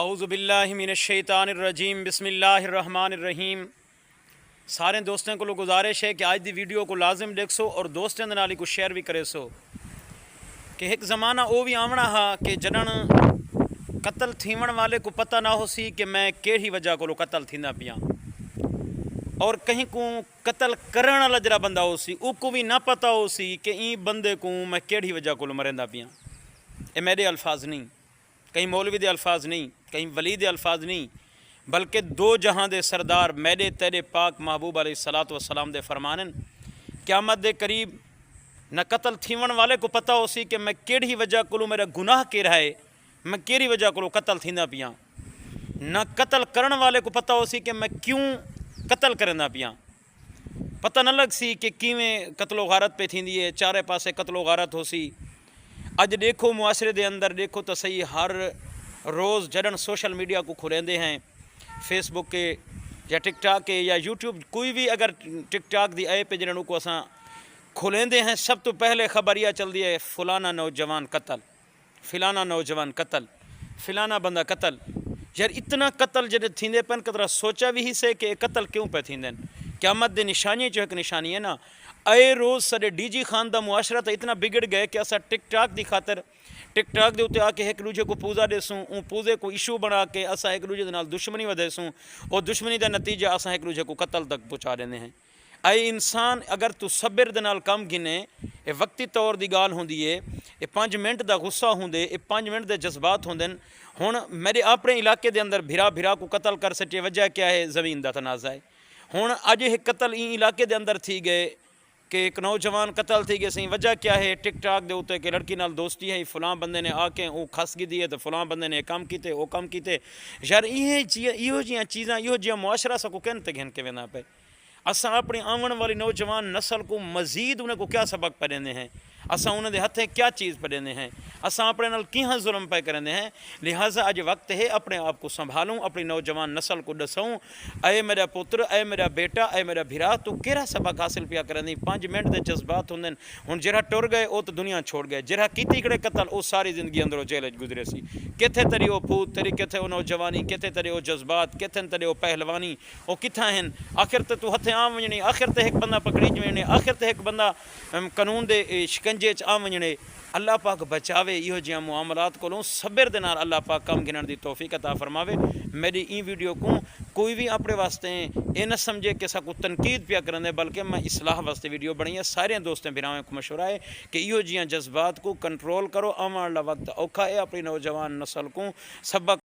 اعوذ باللہ من الشیطان الرجیم بسم اللہ الرحمن الرحیم۔ سارے دوستوں کو گزارش ہے کہ آج دی ویڈیو کو لازم دیکھ سو اور دوستوں دے نال کو شیئر بھی کرے سو کہ ایک زمانہ او بھی آونا ہا کہ جنن قتل تھیون والے کو پتہ نہ ہو سی کہ میں کیڑی وجہ کو قتل تھیندا پیاں، اور کہیں کو قتل کرن والا جڑا بندہ ہو سی او کو بھی نہ پتہ ہو سی کہ این بندے کو میں کیڑی وجہ کو مریندا پیاں۔ اے میرے الفاظ نہیں، کہیں مولوی دے الفاظ نہیں، کہیں ولی دے الفاظ نہیں، بلکہ دو جہاں دے سردار میرے تیرے پاک محبوب علیہ الصلوۃ والسلام دے فرمانن قیامت دے قریب نہ قتل تھیون والے کو پتہ ہو سی کہ میں کیڑی وجہ کو میرا گناہ کے رہے، میں کیڑی وجہ کو قتل تھیندا پیاں، نہ قتل کرن والے کو پتہ ہو سی کہ میں کیوں قتل کرندا پیاں۔ پتہ نہ لگ سی کہ کیویں قتل و غارت پہ تھیندی ہے، چارے پاسے قتل و غارت ہو سی۔ اج دیکھو معاشرے دے اندر دیکھو تو صحیح، ہر روز جڑن سوشل میڈیا کو کھلیندے ہیں، فیس بک کے یا ٹک ٹاک کے یا یوٹیوب، کوئی بھی اگر ٹک ٹاک دی ایپ جڑن کو اساں کھلیندے ہیں، سب تو پہلے خبر یہ چلدی ہے فلانا نوجوان قتل، فلانا نوجوان قتل، فلانا بندہ قتل۔ یار اتنا قتل جڑے تھیندے پن قدرہ سوچا بھی ہی سے کہ یہ قتل کیوں پہ تھیندیں؟ قیامت دے نشانی جو ایک نشانی ہے نا، اے روز سارے ڈی جی خان دا معاشرہ تو اتنا بگڑ گئے کہ اسا ٹک ٹاک دی خاطر ٹک ٹاک دے اتنے آ کے ایک دوجے کو پوزا دے سوں، اون پوزے کو ایشو بنا کے اسا ایک دوجے دے نال دشمنی ودے سوں، اور دشمنی دا نتیجہ اسا ایک دوجے کو قتل تک پہنچا دیندے ہیں۔ اے انسان اگر تو صبر دے نال کم گنے، یہ وقتی طور دی گال ہوندی ہے، یہ 5 منٹ دا غصہ ہوندے، یہ 5 منٹ دے جذبات ہوندے۔ ہن میرے اپنے علاقے دے اندر بھرا کو قتل کر سٹے، وجہ کیا ہے؟ زمین دا تنازع ہے۔ ہن اج یہ قتل این علاقے دے اندر تھی گئے کہ ایک نوجوان قتل تھی گئے سی، وجہ کیا ہے؟ ٹک ٹاک دے اوتے کہ لڑکی نال دوستی ہے، فلاں بندے نے آ کے او کھس گئی ہے تو فلاں بندے نے کام کیتے، او کام کیتے۔ یار ایہو جیاں چیزاں، ایہو جیاں معاشرہ سا کو کہن تے گھن کے وینا پے۔ اساں اپنی آون والی نوجوان نسل کو مزید انہیں کو کیا سبق پڑھیندے ہیں؟ اساں انہیں دے ہتھیں کیا چیز پڑھیندے ہیں؟ اساں اپنے نال کیہاں ظلم پہ کرندے ہیں؟ لہٰذا اج وقت ہے اپنے آپ کو سنبھالوں، اپنی نوجوان نسل کو دسوں، اے میرا پتر، اے میرا بیٹا، اے میرا بھرا، تو کیڑا سبق حاصل پیا کرندی؟ 5 منٹ دے جذبات ہوندے، ہن جرا ٹر گئے او تو دنیا چھوڑ گئے، جرا کیتی کڑے قتل او ساری زندگی اندروں جیل وچ گزرے سی۔ کتھے تیری او پھوت، تیری کتھے او نوجوانی، کتھے تیرے او جذبات، کتھے تیرے او پہلوانی، او کتھاں ہیں؟ آخر تے تو ہتھیں آم ونجنے، آخر تے ایک بندہ پکڑی جوینے، آخر تے ایک بندہ قانون دے شکنجے چ آم ونجنے۔ اللہ پاک بچاوے ایہو جیاں معاملات کو، صبر دے نال اللہ پاک کم گنن دی توفیق عطا فرماوے۔ میری این ویڈیو کو کوئی بھی اپنے واسطے یہ نہ سمجھے کہ سا کو تنقید پیا کرنے، بلکہ میں اصلاح واسطے ویڈیو بنائی ہے۔ سارے دوستیں بھراویں کو مشورہ ہے کہ ایہو جیاں جذبات کو کنٹرول کرو، آون والا وقت اوکھا ہے، اپنی نوجوان نسل کو سبق